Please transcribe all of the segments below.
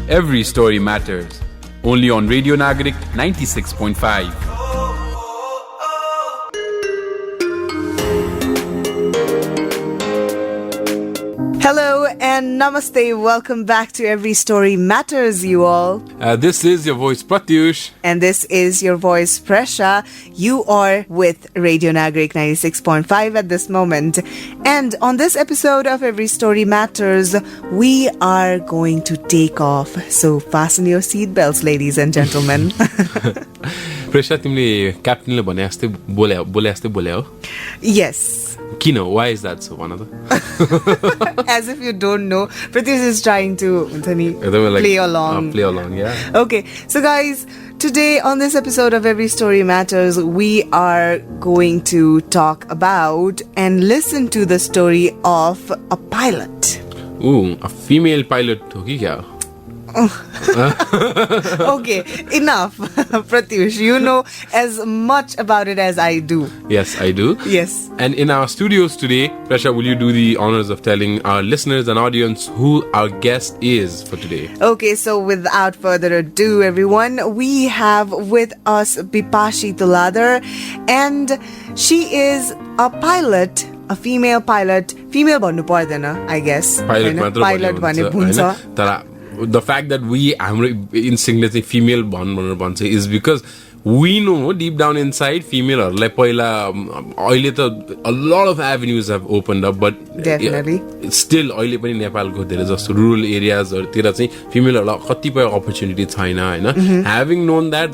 Every story matters. Only on Radio Nagarik 96.5. Hello and namaste. Welcome back to Every Story Matters, you all. This is your voice, Pratyush. And this is your voice, Presa. You are with Radio Nagarik 96.5 at this moment. And on this episode of Every Story Matters, we are going to take off. So fasten your seatbelts, ladies and gentlemen. Presa, तिमीले क्याप्टेनले भने जस्तै बोले हो? Yes. Kino, why is that so, Vanada? As if you don't know. Pratyush is trying to play along. Play along, yeah. Okay, so guys, today on this episode of Every Story Matters, we are going to talk about and listen to the story of a pilot. Ooh, a female pilot. Okay, enough. Pratyush, you know as much about it as I do. Yes, I do. Yes. And in our studios today, Presa, will you do the honors of telling our listeners and audience who our guest is for today? Okay, so without further ado, everyone, we have with us Bipashi Tuladhar, and she is a pilot, a female pilot. Female bhannu pardena, I guess. Pilot bhane bhuncha. The fact that we in Singlet female bhannu is because we know deep down inside female a lot of avenues have opened up, but definitely still Nepal there is also rural areas or female opportunity having known that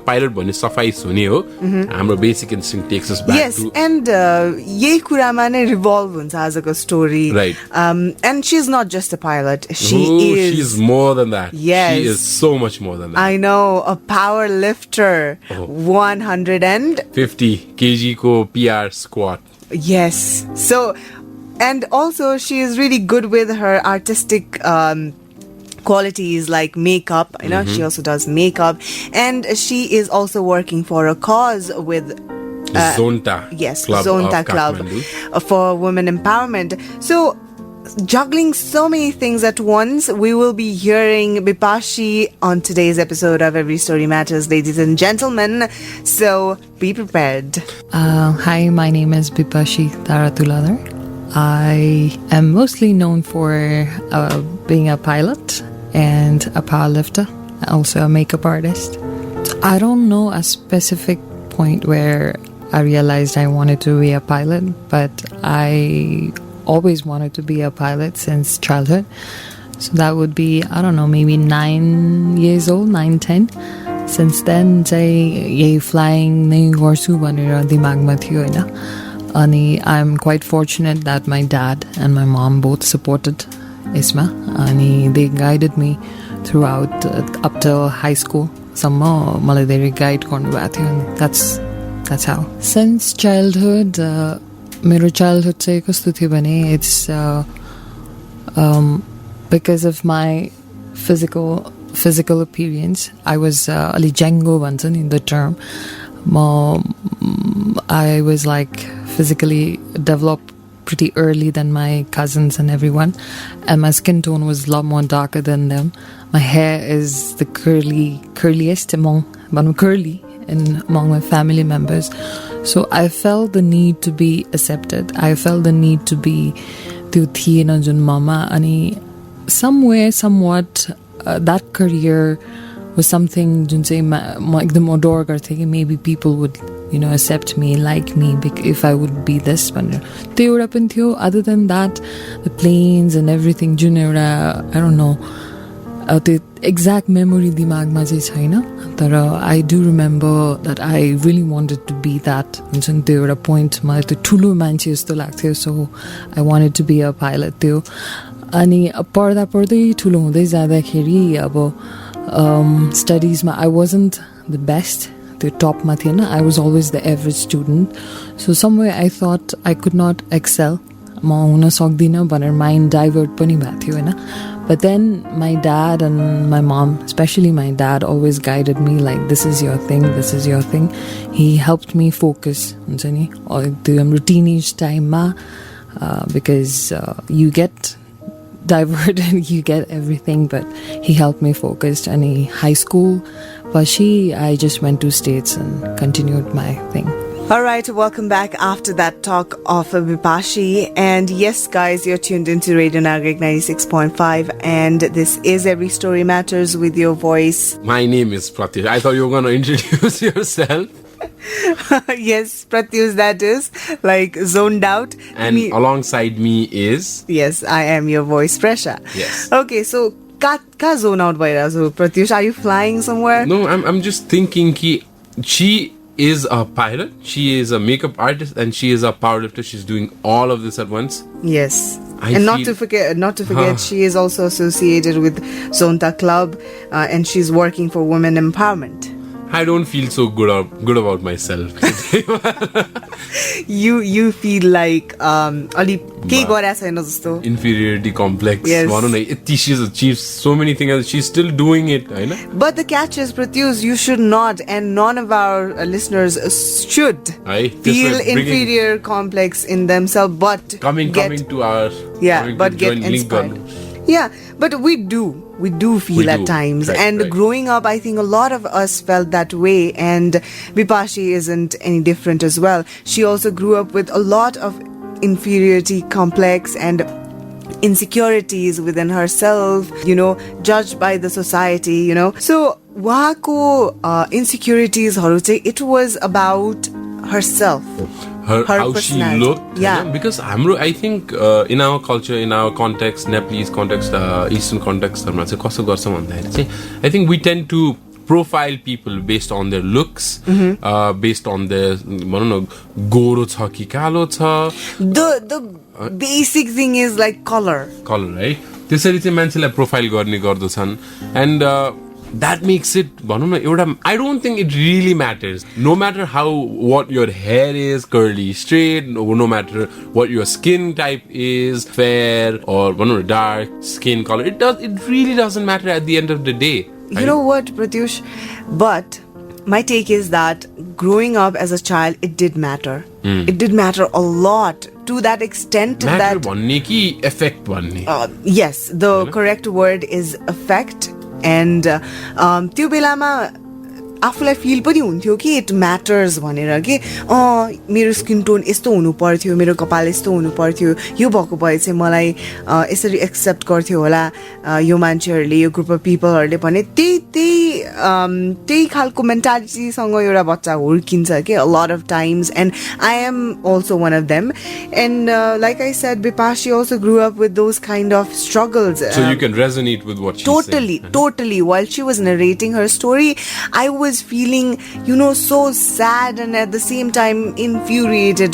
pilot bhane suffice hune ho हाम्रो basic instinct takes us back to and यही कुरामा नै revolve हुन्छ आजको story, right? And she's not just a pilot, she's more than that. Yes, she is so much more than that. I know, a power lifter, 150 kg ko PR squat. Yes. So, and also she is really good with her artistic qualities like makeup. You know, she also does makeup, and she is also working for a cause with Zonta. Yes, Club Zonta Club for women empowerment. So, juggling so many things at once, we will be hearing Bipashi on today's episode of Every Story Matters, ladies and gentlemen. So be prepared. Hi, my name is Bipashi Tuladhar. I am mostly known for being a pilot and a powerlifter, also a makeup artist. I don't know a specific point where I realized I wanted to be a pilot, but I always wanted to be a pilot since childhood. So that would be, I don't know, maybe 9 years old, 9, 10. Since then, flying I'm quite fortunate that my dad and my mom both supported Isma, and they guided me throughout up till high school. They guide and that's how. Since childhood, मेरो childhood चाहिँ कस्तो थियो भने it's because of my physical appearance. I was अलि jango भन्छ नि the term. I was like physically developed pretty early than my cousins and everyone, and my skin tone was a lot more darker than them. My hair is the curliest among my family members. So I felt the need to be accepted. I felt the need to be mama, and somewhere, somewhat, that career was something maybe people would, accept me, like me, if I would be this. Other than that, the planes and everything, I don't know, the exact memory dimagma chai chaina, tara I do remember that I really wanted to be that. Huncha त्यो एउटा point मलाई त्यो ठुलो मान्छे जस्तो लाग्थ्यो, so I wanted to be a pilot त्यो. अनि पढ्दा पढ्दै ठुलो हुँदै जाँदाखेरि अब studies ma I wasn't the best, the top ma थिएन. I was always the average student, so somewhere I thought I could not excel, म हुन सक्दिनँ भनेर mind divert पनि भएको थियो हैन. But then my dad and my mom, especially my dad, always guided me like, this is your thing, this is your thing. He helped me focus the teenage time because you get diverted, you get everything, but he helped me focus. And high school, Pashi, I just went to States and continued my thing. All right, welcome back after that talk of Bipashi. And yes, guys, you're tuned into Radio Nagarik 96.5, and this is Every Story Matters with your voice. My name is Pratyush. I thought you were going to introduce yourself. Yes, Pratyush, that is, like zoned out. And alongside me is... Yes, I am your voice, Presa. Yes. Okay, so, ka zone out bhaira Pratyush? Are you flying somewhere? No, I'm just thinking ki she is a pilot, she is a makeup artist, and she is a powerlifter. She's doing all of this at once. Yes. Not to forget, she is also associated with Zonta Club, and she's working for women empowerment. I don't feel so good about myself. You feel like inferiority complex. Yes. She's achieved so many things. She's still doing it. But the catch is, Pratyush, you should not, and none of our listeners should feel inferior complex in themselves. But coming to our get inspired. Yeah, but we do feel at times. Right, and growing up, I think a lot of us felt that way. And Bipashi isn't any different as well. She also grew up with a lot of inferiority complex and insecurities within herself, judged by the society, So, wahako insecurities, it was about herself. Her how she looked. Because I think in our culture, in our context, Nepalese context, Eastern context, I think we tend to profile people based on their looks, based on their goro cha ki kalo cha. The basic thing is like color. Color, right? त्यसरी चाहिँ मान्छेलाई profile गर्ने गर्दछन्. And that makes it, I don't think it really matters. No matter what your hair is, curly, straight, no matter what your skin type is, fair or dark skin color, it really doesn't matter at the end of the day. You know what, Pratyush? But my take is that growing up as a child, it did matter. It did matter a lot, to that extent matter bhanne ki effect bhanne. Yes, the correct word is effect. And त्यो बेलामा आफूलाई fill पनि हुन्थ्यो कि it matters भनेर कि मेरो skin tone यस्तो हुनु पर्थ्यो, मेरो कपाल यस्तो हुनु पर्थ्यो, यो भएको भए चाहिँ मलाई यसरी एक्सेप्ट गर्थ्यो होला यो मान्छेहरूले, यो ग्रुप अफ पिपलहरूले भने त्यही खालको मेन्टालिटीसँग एउटा बच्चा हुर्किन्छ कि a lot of times. And I am also one of them. And like I said, Bipashi also grew up with those kind of struggles. So you can resonate with what she's saying. Totally. While she was narrating her story, I was feeling, so sad and at the same time infuriated.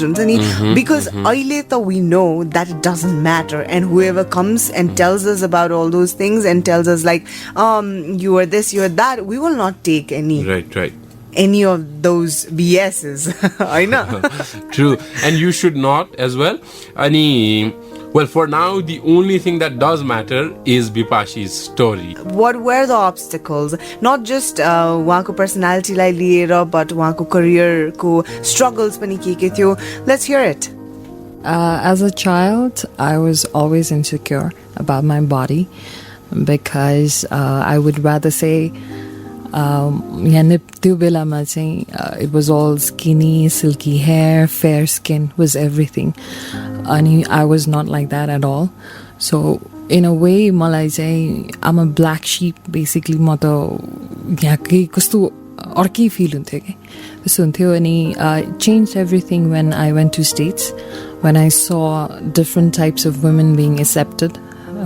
Because we know that it doesn't matter. And whoever comes and tells us about all those things and tells us like, you are this, you are that, we will not take any. Right. Any of those BSs. I know. True. And you should not as well. Well, for now, the only thing that does matter is Bipashi's story. What were the obstacles? Not just उहाँको personality लाई लिएर, but उहाँको career को struggles पनि के थियो. Let's hear it. As a child, I was always insecure about my body because I would rather say त्यो बेलामा चाहिँ it was all skinny, silky hair, fair skin was everything. And I was not like that at all. So in a way, मलाई चाहिँ I'm a black sheep basically. म त यहाँ कस्तो अर्कै फिल हुन्थ्यो कि त्यस्तो हुन्थ्यो. अनि changed everything when I went to States, when I saw different types of women being accepted,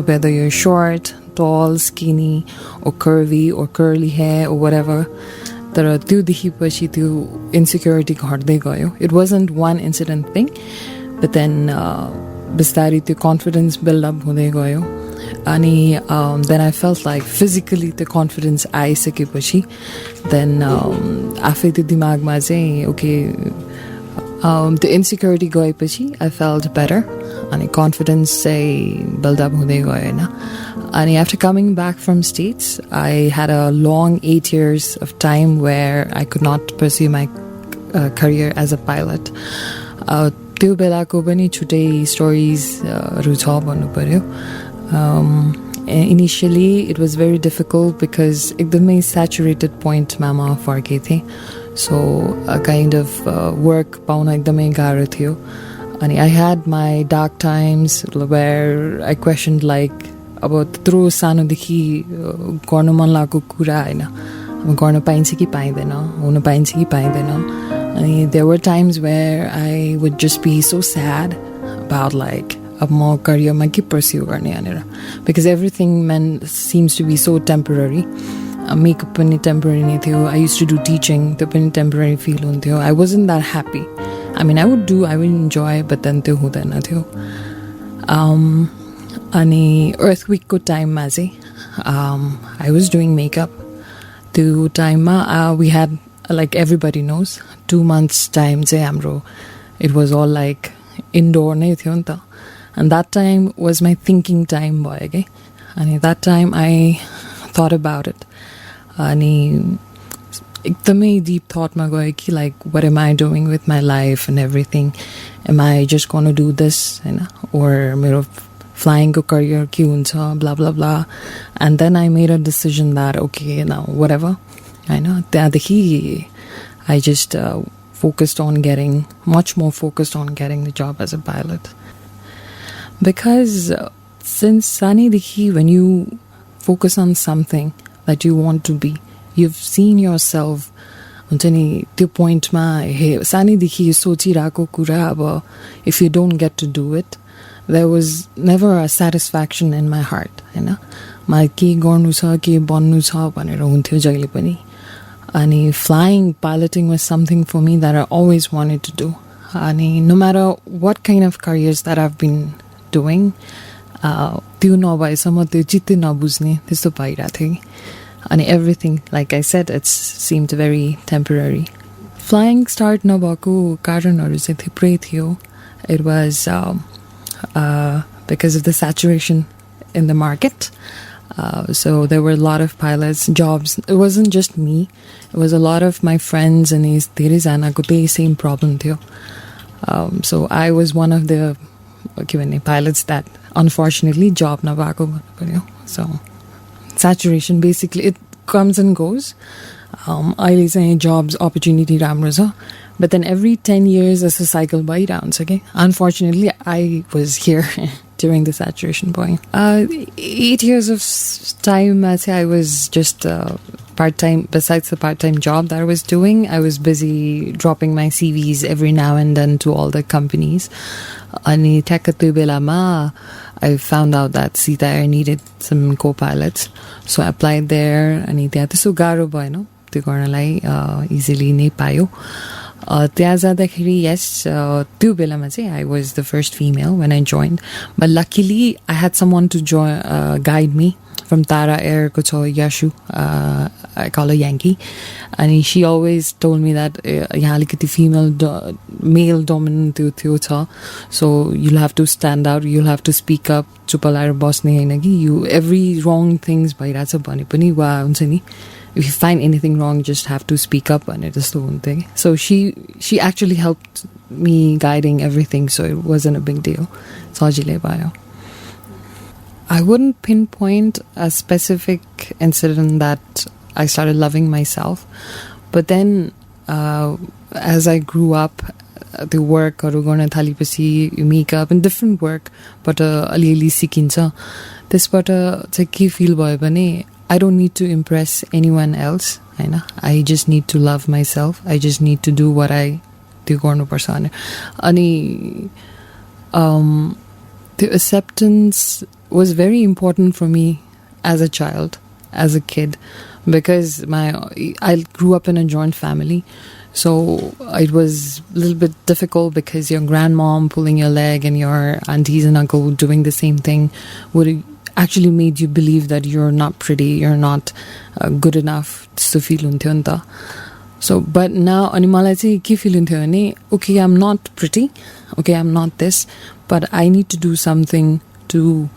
whether you're short, tall, skinny, or curvy, or curly hair, or whatever. तर त्यो देखेपछि त्यो insecurity घट्दै गयो. It wasn't one incident thing, but then बिस्तारै त्यो confidence build up हुँदै गयो. अनि then I felt like physically the confidence आइसकेपछि then आफै त्यो दिमागमा चाहिँ okay, the insecurity गएपछि I felt better. अनि confidence चाहिँ build up हुँदै गयो हैन. And after coming back from States, I had a long 8 years of time where I could not pursue my career as a pilot. त्यो बेलाको पनि छुट्टै stories हरू छ भन्नु पर्यो. Initially, it was very difficult because एकदमै saturated point मा म फर्के थिएँ. So a kind of work pound एकदमै गाह्रो थियो. And I had my dark times where I questioned like अब त्यत्रो सानोदेखि गर्न मन लागेको कुरा होइन, अब गर्न पाइन्छ कि पाइँदैन, हुन पाइन्छ कि पाइँदैन. अनि there were times where I would just be so sad about like अब म करियरमा के pursue गर्ने भनेर, because everything seems to be so temporary. Makeup पनि temporary नै थियो. I used to do teaching, त्यो पनि temporary feel हुन्थ्यो. I wasn't that happy. I mean, I would enjoy, but then त्यो हुँदैन थियो. Ani earthquake ko time ma चाहिँ I was doing makeup. त्यो time ma we had, like everybody knows, 2 months time चाहिँ हाम्रो, it was all like indoor नै थियो नि त. And that time was my thinking time भयो के. अनि that time I thought about it. Ani एकदमै deep thought ma गयो कि like what am I doing with my life and everything? Am I just going to do this, Hahn, or मेरो flying ko career के हुन्छ, blah blah blah. And then I made a decision that okay, now whatever, हैन, त्यहाँदेखि I just focused on getting much more focused on getting the job as a pilot. Because since सानैदेखि when you focus on something that you want to be, you've seen yourself हुन्छ नि त्यो पोइन्टमा सानैदेखि सोचिरहेको कुरा अब if you don't get to do it, there was never a satisfaction in my heart, हैन. मलाई के गर्नु छ, के बन्नु छ भनेर हुन्थ्यो जहिले पनि. अनि flying, piloting was something for me that I always wanted to do. अनि no matter what kind of careers that I've been doing, त्यो नभएसम्म त्यो चित्तै नबुझ्ने त्यस्तो भइरहेको थियो. And everything, like I said, it seemed very temporary. Flying start नभएको कारणहरू चाहिँ थुप्रै थियो. It was because of the saturation in the market. So there were a lot of pilots, jobs. It wasn't just me. It was a lot of my friends and धेरै जनाको त्यही same problem थियो. So I was one of the pilots that unfortunately job नभएको भन्नु पर्यो. So saturation, basically it comes and goes. अहिले चाहिँ jobs opportunity राम्रो छ, but then every 10 years as a cycle भइरहन्छ के. Unfortunately I was here during the saturation point. 8 years of time I was just part-time. Besides the part-time job that I was doing, I was busy dropping my CVs every now and then to all the companies. Ani ठ्याक्क त्यो बेलामा I found out that Sita Air needed some co-pilots, so I applied there. Ani त्यहाँ त्यस्तो गाह्रो भएन त्यो गर्नलाई, easily नै पायो. त्यहाँ जाँदाखेरि yes, त्यो बेलामा चाहिँ I was the first female when I joined, but luckily I had someone to guide me from Tara Air ko छ Yashu, I call her Yankee, and she always told me that यहाँ अलिकति male dominant थियो छ, so you'll have to stand out, you'll have to speak up, चुप लाएर बस्ने हैन कि, you every wrong things भइराछ भने पनि वा हुन्छ नि, if you find anything wrong, you just have to speak up भनेर जस्तो हुन्थ्यो. So she actually helped me guiding everything, so it wasn't a big deal. सजिलै भयो. I wouldn't pinpoint a specific incident that I started loving myself, but then as I grew up, the work गर्न थालेपछि makeup and different work, but अलिअलि सिकिन्छ. त्यसबाट चाहिँ के feel भयो भने I don't need to impress anyone else, Hahn. I just need to love myself. I just need to do what I त्यो गर्नुपर्छ भनेर. अनि the acceptance was very important for me as a child, as a kid, because I grew up in a joint family, so it was a little bit difficult because your grandmom pulling your leg and your aunties and uncle doing the same thing would actually made you believe that you're not pretty, you're not good enough to feel हुन्थ्यो नि त. So but now अनि मलाई चाहिँ के feel हुन्थ्यो भने okay, I'm not pretty, okay, I'm not this, but I need to do something to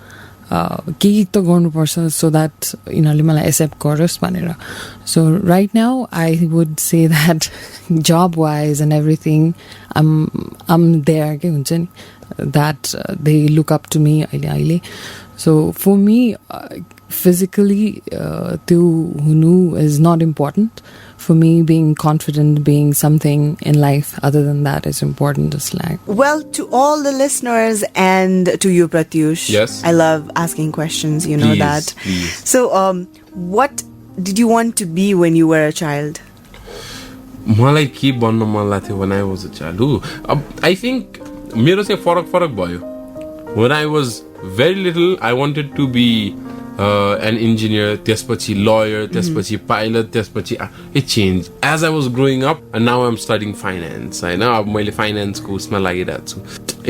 केही त गर्नुपर्छ सो द्याट यिनीहरूले मलाई एक्सेप्ट गरोस् भनेर so right now I would say that job wise and everything um there के हुन्छ नि that they look up to me अहिले so for me physically to hunu is not important for me. Being confident, being something in life other than that is important. Just like, well, to all the listeners and to you, Pratyush, yes, I love asking questions, you know that. Please. So what did you want to be when you were a child? मलाई के बन्न मन लाग्थ्यो when I was a child. I think मेरो चाहिँ फरक भयो. When I was very little, I wanted to be an engineer, त्यसपछि lawyer, त्यसपछि pilot, त्यसपछि it changed as I was growing up and now I'm studying finance. I know अब मैले finance को उसमा लागिरहेको छु.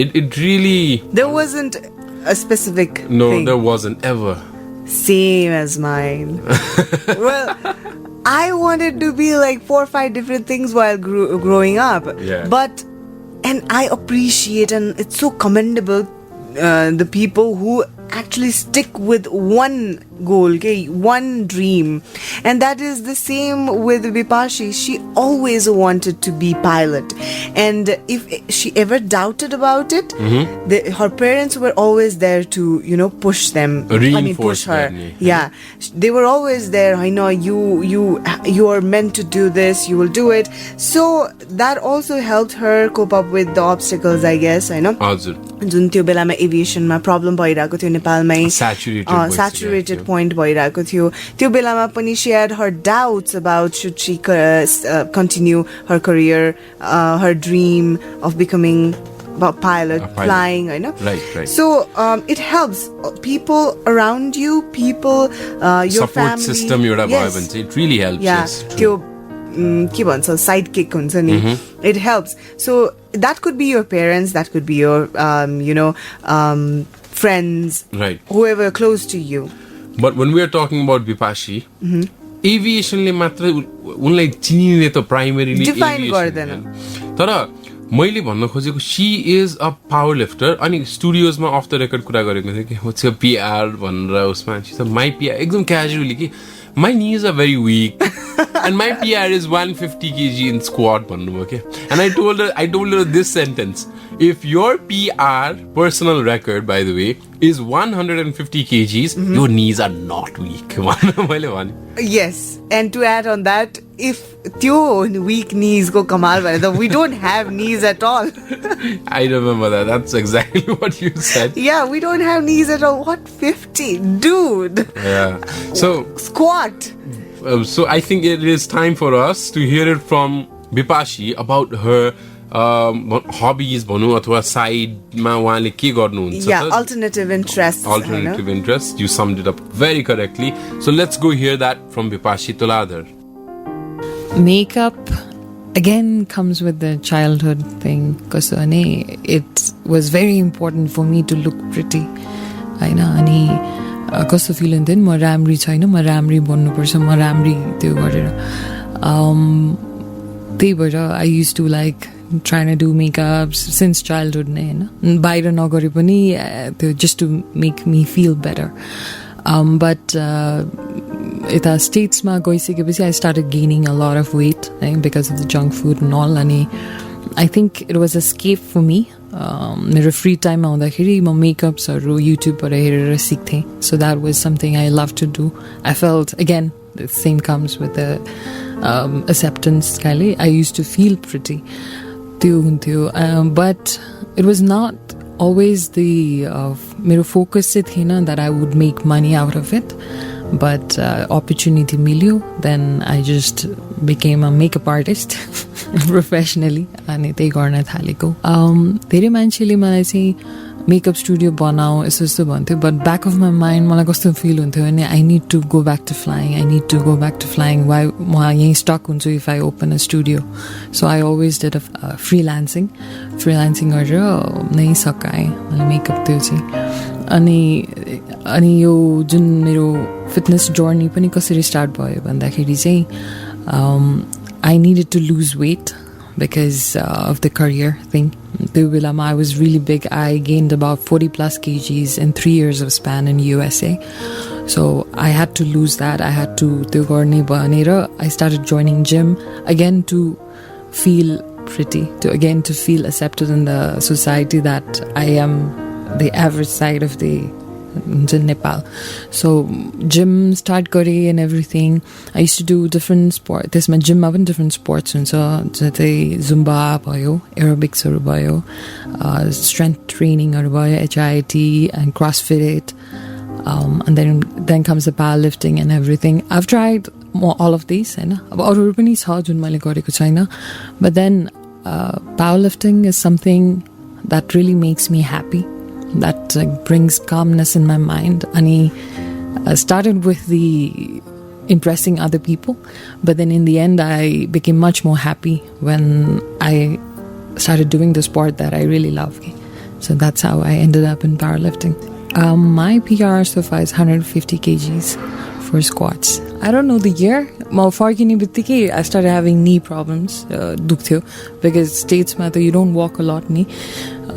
It really there wasn't a specific no thing. There wasn't ever. Same as mine. Well, I wanted to be like 4 or 5 different things while growing up. Yeah. But and I appreciate and it's so commendable the people who actually stick with one goal, okay, one dream, and that is the same with Bipashi. She always wanted to be pilot, and if she ever doubted about it, her parents were always there to push them, push her. Yeah, they were always there. I know you are meant to do this, you will do it. So that also helped her cope up with the obstacles, I guess. I know जुन त्यो बेलामा एभिएसनमा problem भइरहेको थियो नेपालमै saturated point भइरहेको थियो त्यो बेलामा पनि she had her doubts about should she continue her career, her dream of becoming a pilot, flying, I know. Right. So it helps people around you, people, your support family system you have, yes. It really helps. Yeah, yes, true. के भन्छ sidekick हुन्छ नि. It helps. So that could be your parents, that could be your friends, right, whoever close to you. But when we are talking about Bipashi, aviation ले मात्र उनलाई चिनिने त primarily define गर्दैन. तर मैले भन्न खोजेको she is a power lifter. अनि स्टुडियोजमा अफ द रेकर्ड कुरा गरेको थियो कि what's your PR भनेर उसमा she said my PR एकदम casually कि my knees are very weak and my PR is 150 kg in squat भन्नुभयो के. And I told her this sentence: if your PR personal record, by the way, is 150 kgs, your knees are not weak. Yes, and to add on that, if त्यो weak knees go kamal bhane, we don't have knees at all. I remember that. That's exactly what you said. Yeah, we don't have knees at all. What 50, dude? Yeah. So squat. So I think it is time for us to hear it from Bipashi about her hobbies भनौँ अथवा साइडमा उहाँले के गर्नुहुन्छ. Yeah, alternative interests. Alternative interests. You summed it up very correctly. So let's go hear that from Bipashi Tuladhar. Makeup again comes with the childhood thing because it was very important for me to look pretty. I know, अनि कस्तो feel हुन्थ्यो नि म राम्री छैन, म राम्री बन्नुपर्छ, म राम्री त्यो गरेर त्यही भएर I used to like trying to do makeup since childhood नै हैन बाहिर नगरे पनि त्यो just to make me feel better. But यता स्टेट्समा गइसकेपछि I started gaining a lot of weight because of the junk food and all. अनि I think it was escape for me. मेरो free टाइममा हुँदाखेरि म मेकअप्सहरू युट्युबबाट हेरेर सिक्थेँ. So that was something I loved to do. I felt again the same comes with the acceptance. I used to feel pretty. But it was not always the मेरो focus चाहिँ थिएन that I would make money out of it. But opportunity मिल्यो, then I just became a makeup artist professionally अनि त्यही गर्न थालेको. धेरै मान्छेले मलाई चाहिँ मेकअप स्टुडियो बनाऊ यस्तो यस्तो भन्थ्यो. But back of my mind मलाई कस्तो फिल हुन्थ्यो भने I need to go back to flying why म यहीँ स्टक हुन्छु if I open a studio. So I always did a freelancing गरेर नै सकाएँ मैले मेकअप त्यो चाहिँ. अनि यो जुन मेरो फिटनेस जर्नी पनि कसरी स्टार्ट भयो भन्दाखेरि चाहिँ I needed to lose weight. because of the career thing. I was really big. I gained about 40 plus kgs in 3 years of span in USA. So I had to lose that. I had to I started joining gym again to feel pretty, to feel accepted in the society that I am the average side of the in Nepal. So gym start gare and everything. I used to do different sports. This my gym have different sports and so Zumba bhayo, aerobics bhayo, strength training bhayo, HIIT and CrossFit. And then comes the powerlifting and everything. I've tried all of these, but then powerlifting is something that really makes me happy, that brings calmness in my mind. And I started with the impressing other people, but then in the end I became much more happy when I started doing the sport that I really love. So that's how I ended up in powerlifting. My PR so far is 150 kgs for squats. I don't know the year. I started having knee problems, because States you don't walk a lot.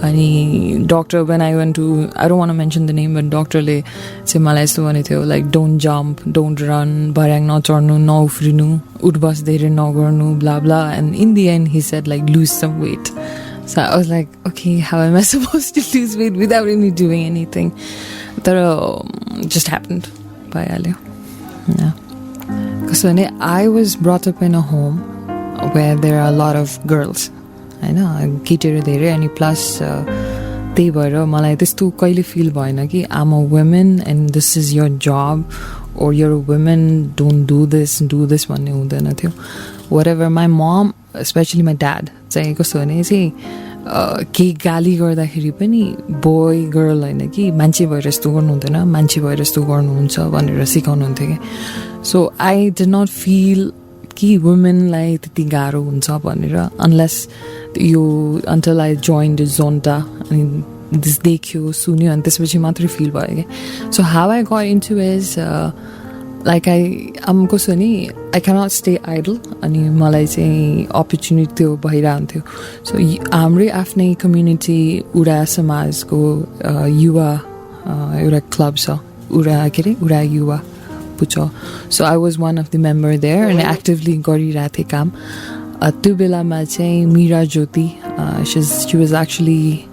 Any doctor, when I went to, I don't want to mention the name, but doctor like don't jump, don't run, barang na chornu, na ufrinu, utbas dere na garnu, blah blah. And in the end, he said like lose some weight. So I was like, okay, how am I supposed to lose weight without any doing anything? That just happened by Alio. Yeah. Because I was brought up in a home where there are a lot of girls. I know, and plus malai testo kaile feel bhaina ki I'm a woman and this is your job, or you're a woman, don't do this भन्ने हुँदैन थियो. Whatever, my mom, especially my dad, चाहिँ कस्तो भने चाहिँ के गाली गर्दाखेरि पनि boy girl हैन कि मान्छे भएर यस्तो गर्नु हुँदैन, मान्छे भएर यस्तो गर्नुहुन्छ भनेर सिकाउनुहुन्थ्यो के. So I did not feel कि women लाई त्यति गाह्रो हुन्छ भनेर, unless until I joined Zonta and this देख्यो सुन्यो अनि त्यसपछि मात्रै feel भयो के. So how I got into is like I'm कस्तो नि, I cannot stay idle अनि मलाई चाहिँ opportunity भइरहन्थ्यो. So हाम्रै आफ्नै community उडा समाजको युवा एउटा club छ, उडा युवा पुचो. So I was one of the member there and actively गरिरहेको थिएँ काम. त्यो बेलामा चाहिँ Mira Jyoti, she was actually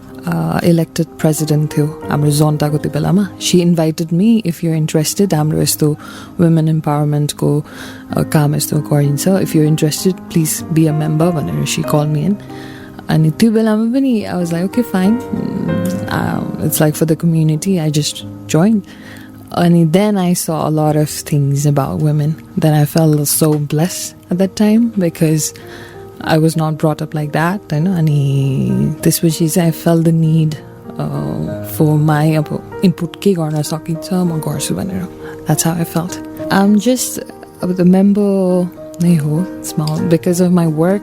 elected president थियो हाम्रो जोन्टाको त्यो बेलामा. She invited me, if you're interested, हाम्रो यस्तो women empowerment को काम यस्तो गरिन्छ, if you're interested please be a member भनेर she called me in. अनि त्यो बेलामा पनि I was like okay fine, it's like for the community, I just joined. And then I saw a lot of things about women. Then I felt so blessed at that time because I was not brought up like that. And this was I felt the need for my input. That's how I felt. I'm just the member small because of my work.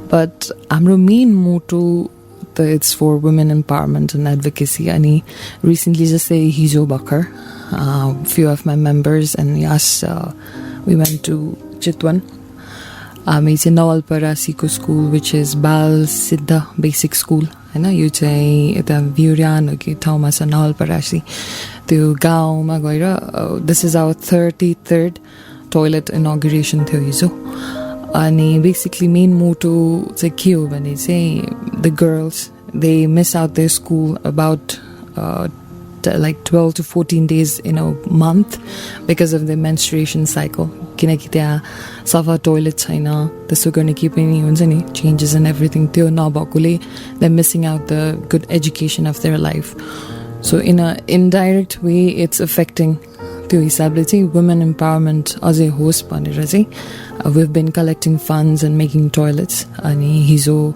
But our main motto, it's for women empowerment and advocacy. And recently just say Hijo Bakar, few of my members and yes, we went to Chitwan. It's in Nawalparasiko school, which is Bal Siddha Basic School. You say it's a Vyuryan, okay, Thomas and Nawalparasi. To Gauma Goira, this is our 33rd toilet inauguration to Hijo. And basically main motto is when they say the girls, they miss out their school about like 12 to 14 days in a month because of the menstruation cycle. Kinaki त्यहाँ सफा toilet छैन, त्यसो गर्ने के पनि हुन्छ नि, changes and everything त्यो नभएकोले they're missing out the good education of their life. So in a indirect way it's affecting त्यो हिसाबले चाहिँ women empowerment अझै होस् भनेर चाहिँ we've been collecting funds and making toilets अनि हिजो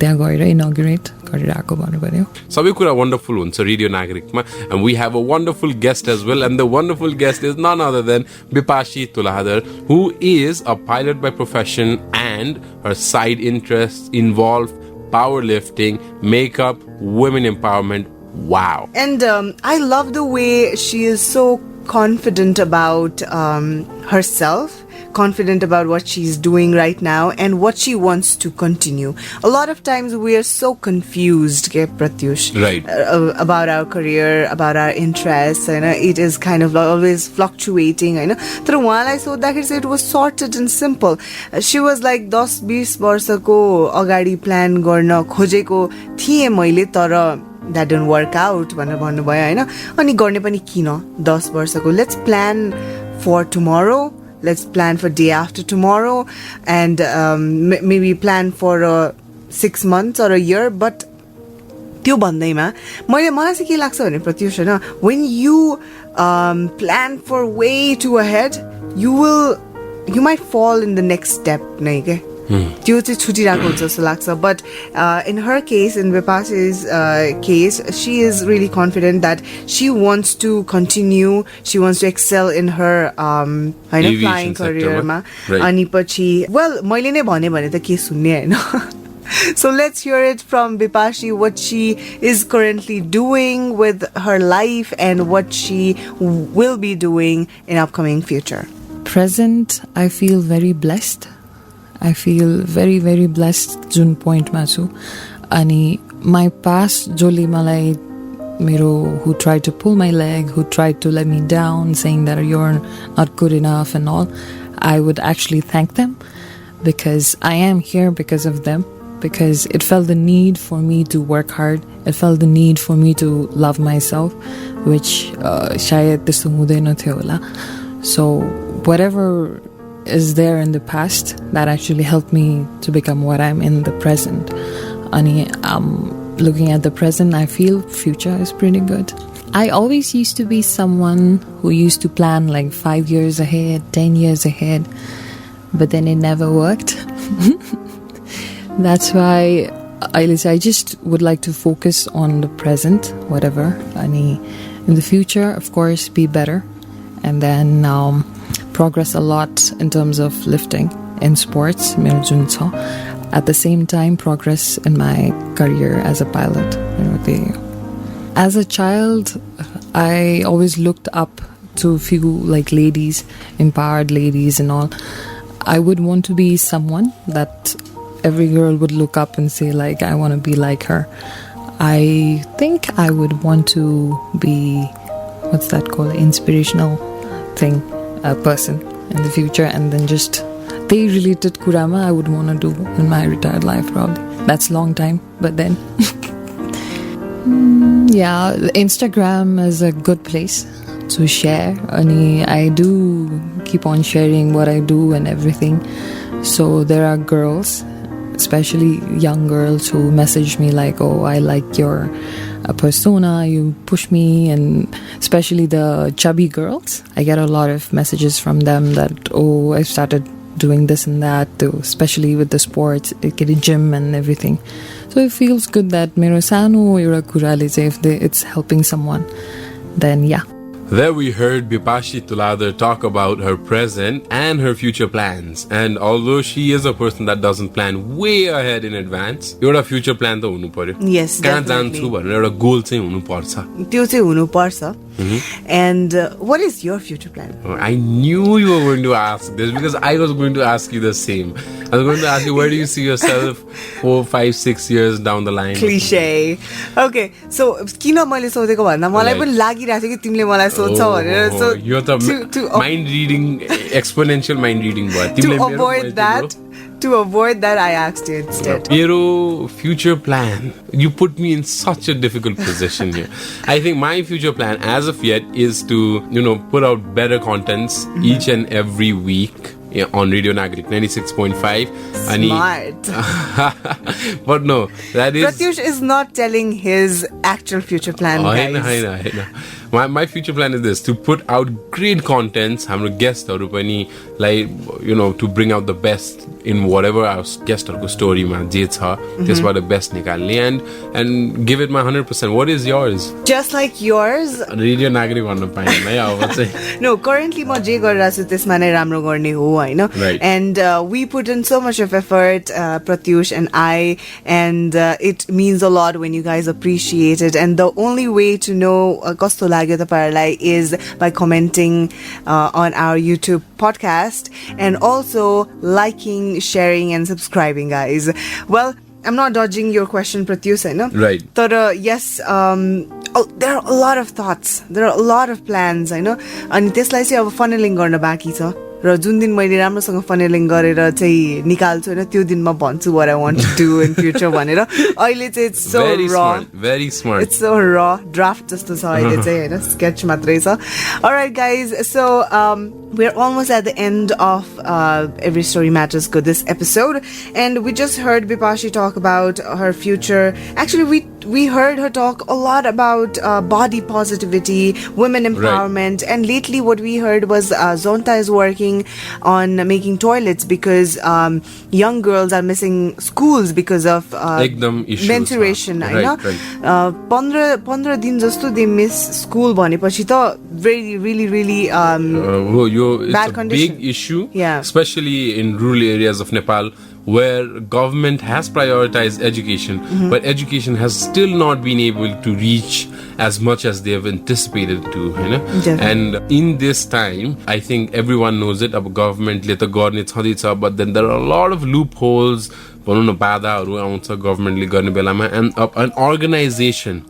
त्यहाँ गएर inaugurate गरिरहेको भन्नुपर्यो. सबै कुरा wonderful हुन्छ radio नागरिकमा, and we have a wonderful guest as well, and the wonderful guest is none other than Bipashi Tuladhar, who is a pilot by profession and her side interests involve powerlifting, makeup, women empowerment. Wow. And I love the way she is so confident about herself, confident about what she's doing right now and what she wants to continue. A lot of times we are so confused, Pratyush, Right. About our career, about our interests, and it is kind of always fluctuating. I know. But उहाँलाई सोध्दाखेरि चाहिँ it was sorted and simple. She was like 10-20 वर्षको अगाडि plan गर्न खोजेको थिएँ मैले, तर that didn't work out भनेर भन्नुभयो हैन. अनि गर्ने पनि किन 10 वर्षको. Let's plan for tomorrow. Let's plan for day after tomorrow, and maybe plan for 6 months or a year. But त्यो भन्दैमा मलाई चाहिँ के लाग्छ भने प्रत्युष हैन, when you plan for way too ahead, you might fall in the next step नै के. त्यो चाहिँ छुटिरहेको हुन्छ जस्तो लाग्छ. But in her case, in Bipashi's case, she is really confident that she wants to continue, she wants to excel in her flying career ma. Ani पछि मैले नै भने त के सुन्ने हैन. So let's hear it from Bipashi, what she is currently doing with her life and what she will be doing in upcoming future. Present, I feel very blessed. I feel very, very blessed jun point ma chu. Ani my past jole malai who tried to pull my leg, who tried to let me down, saying that you're not good enough and all, I would actually thank them, because I am here because of them. Because it felt the need for me to work hard. It felt the need for me to love myself, which shayad testo hudaina thyo hola. So whatever is there in the past, that actually helped me to become what I'm in the present. Ani looking at the present, I feel future is pretty good. I always used to be someone who used to plan like 5 years ahead, 10 years ahead, but then it never worked. That's why I just would like to focus on the present, whatever. Ani, in the future, of course, be better, and then progress a lot in terms of lifting in sports. At the same time, progress in my career as a pilot. As a child, I always looked up to a few like ladies, empowered ladies and all. I would want to be someone that every girl would look up and say like, I want to be like her. I think I would want to be, what's that called, inspirational thing, a person in the future, and then just they related kurama I would want to do in my retired life probably. That's a long time, but then yeah, Instagram is a good place to share. I do keep on sharing what I do and everything. So there are girls, especially young girls, who message me like, oh, I like your persona, you push me, and especially the chubby girls, I get a lot of messages from them that, oh, I started doing this and that too, especially with the sports, get a gym and everything. So it feels good that mero sano eura kurale chai if it's helping someone, then yeah. There we heard Bipashi Tuladhar talk about her present and her future plans. And although she is a person that doesn't plan way ahead in advance, एउटा future plan त हुनु पर्यो. Yes, कहाँ definitely. जान्छु भनेर एउटा goal चाहिँ हुनु पर्छ. त्यो चाहिँ हुनु पर्छ. And what is your future plan? I knew you were going to ask this because I was going to ask you the same. I was going to ask you, where do you see yourself 4, 5, 6 years down the line? Cliche. Okay, so किन मैले सोधेको भन्दा मलाई पनि लागिरहेको थियो कि तिमीले मलाई सोध्छौ भनेर. So यो त mind reading, exponential mind reading भयो. To avoid that, I asked you instead. मेरो future plan. You put me in such a difficult position here. I think my future plan, as of yet, is to, put out better contents each and every week on Radio Nagarik 96.5. Smart. But no, that is... Pratyush is not telling his actual future plan, guys. I know. My future plan is this, to put out great contents, हाम्रो guestहरु पनि, like, to bring out the best in whatever our guestहरुको storyमा जे छ त्यसबाट the best निकाल्ने and give it my 100%. What is yours? Just like yours. Radio Nagarik भन्न पाएन है अब चाहिँ. No, currently म जे गरिरहेको छु त्यसमा नै राम्रो गर्ने हो हैन. Right. And we put in so much of effort, Pratyush and I, and it means a lot when you guys appreciate it. And the only way to know कस्तो लाग्यो तपाईहरुलाई is by commenting on our YouTube podcast and also liking, sharing and subscribing, guys. Well, I'm not dodging your question, Pratyush, I know. Right. But yes, there are a lot of thoughts. There are a lot of plans, I know. अनि त्यसलाई चाहिँ अब funneling गर्न बाँकी छ. र जुन दिन मैले राम्रोसँग फनेलिङ गरेर चाहिँ निकाल्छु हैन त्यो दिन म भन्छु what I want to do in future भनेर अहिले चाहिँ it's so raw. Very smart. It's so raw. Draft जस्तो छ अहिले चाहिँ हैन sketch मात्रै छ. All right, guys. So we're almost at the end of Every Story Matters Good this episode, and we just heard Bipashi talk about her future. Actually, we heard her talk a lot about body positivity, women empowerment, and lately what we heard was Zonta is working on making toilets because young girls are missing schools because of menstruation. Right. 15 दिन जस्तो they miss school भनेपछि त really it's bad a condition. big issue, yeah, especially in rural areas of Nepal where government has prioritized education, but education has still not been able to reach as much as they have anticipated to, you know? And in this time, I think everyone knows it, about government, but then there are a lot of loopholes, government and an organization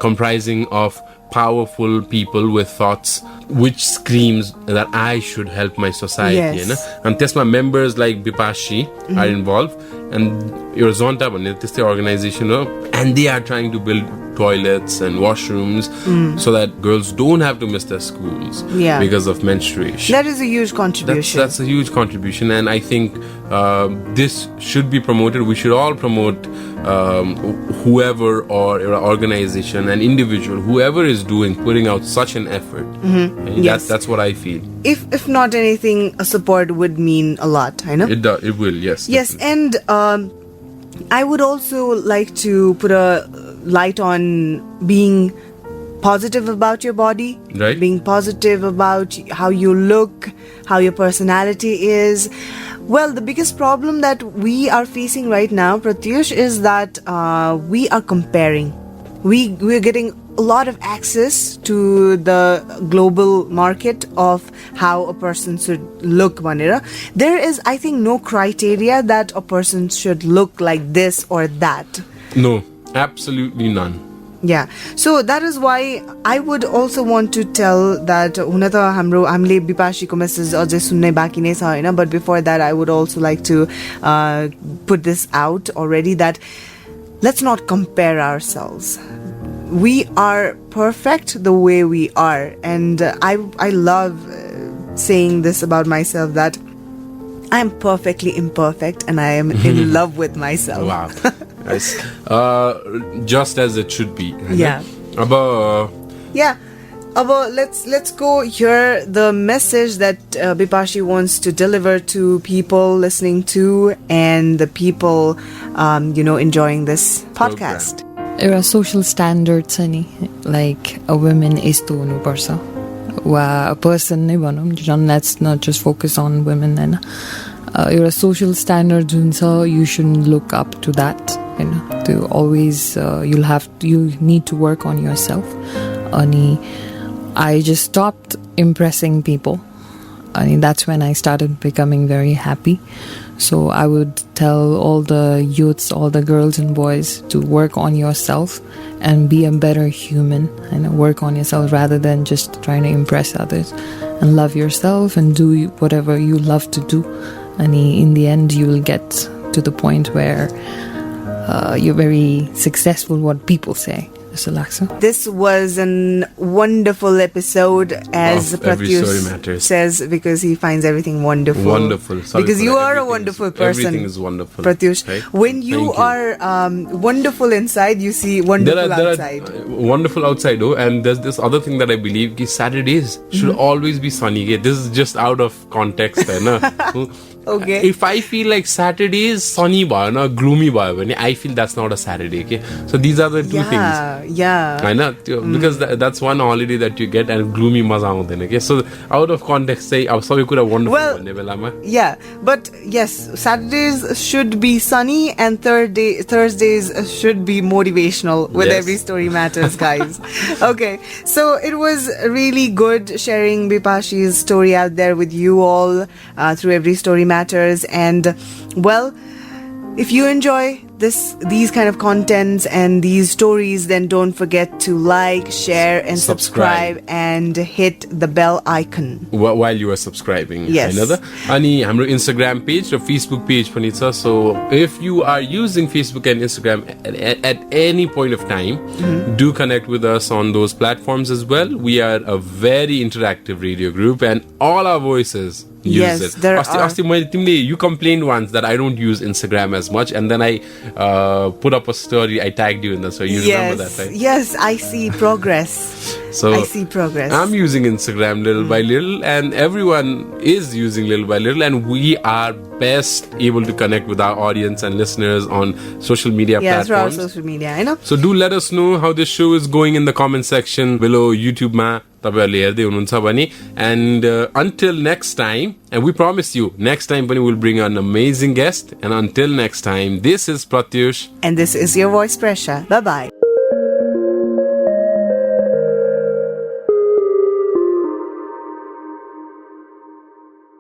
comprising of powerful people with thoughts which screams that I should help my society. Yes. You know? And that's my members like Bipashi are involved, and your Zonta this the organization, and they are trying to build toilets and washrooms so that girls don't have to miss their schools because of menstruation. That is a huge contribution. That's a huge contribution, and I think this should be promoted. We should all promote whoever or organization, an individual, whoever is putting out such an effort. Yes. That's what I feel. If not anything, a support would mean a lot, I know. It will, yes. Yes, definitely. and I would also like to put a light on being positive about your body, right? Being positive about how you look, how your personality is. Well, the biggest problem that we are facing right now, Pratyush, is that we are comparing. We're getting a lot of access to the global market of how a person should look, Vanira. There is, I think, no criteria that a person should look like this or that. No, absolutely none. Yeah, so that is why I would also want to tell that हामीले Bipashi को message अझै सुन्नै बाँकी नै छ हैन, but before that I would also like to put this out already that let's not compare ourselves. We are perfect the way we are, and I love saying this about myself that I am perfectly imperfect and I am in love with myself. Wow. Nice. Just as it should be. Yeah. Let's go hear the message that Bipashi wants to deliver to people listening to and the people enjoying this podcast. There are social standards, like a woman is to hunu parcha. A person, let's not just focus on women. Your social standards, you shouldn't look up to that. To always, you need to work on yourself. I just stopped impressing people. That's when I started becoming very happy. So I would tell all the youths, all the girls and boys to work on yourself and be a better human and work on yourself rather than just trying to impress others. And love yourself and do whatever you love to do. And in the end, you will get to the point where you're very successful, what people say. This was a wonderful episode, as Pratyush says, because he finds everything wonderful. Wonderful. Because you are a wonderful person. Everything is wonderful. Pratyush, right? when you are wonderful inside, you see wonderful outside. Wonderful outside, and there's this other thing that I believe, Saturdays should always be sunny. This is just out of context. Okay. If I feel like Saturday is sunny bhayena, gloomy bhayo bhane, I feel that's not a Saturday. Okay? So these are the two things. Yeah. I know, because that's one holiday that you get and gloomy maza आउँदैन. Okay? So out of context, say सबै कुरा wonderful भन्ने बेलामा. Yeah, but yes, Saturdays should be sunny and Thursdays should be motivational with Yes. Every Story Matters, guys. Okay, so it was really good sharing Bipashi's story out there with you all through Every Story Matters. And well, if you enjoy these kind of contents and these stories, then don't forget to like, share and subscribe and hit the bell icon while you are subscribing. Yes. Ani हाम्रो Instagram page र Facebook page पनि छ. So if you are using Facebook and Instagram at any point of time, do connect with us on those platforms as well. We are a very interactive radio group and all our voices use Yes, it. there You complained once that I don't use Instagram as much, and then I put up a story, I tagged you in that, so you remember that, right? Yes, I see progress. So I see progress. I'm using Instagram little by little, and everyone is using little by little, and we are best able to connect with our audience and listeners on social media through our platforms. social media, I know. So do let us know how this show is going in the comment section below YouTube ma. And until next time, and we promise you next time we'll bring an amazing guest, and until next time, this is Pratyush And this is your voice, Presa. Bye-bye.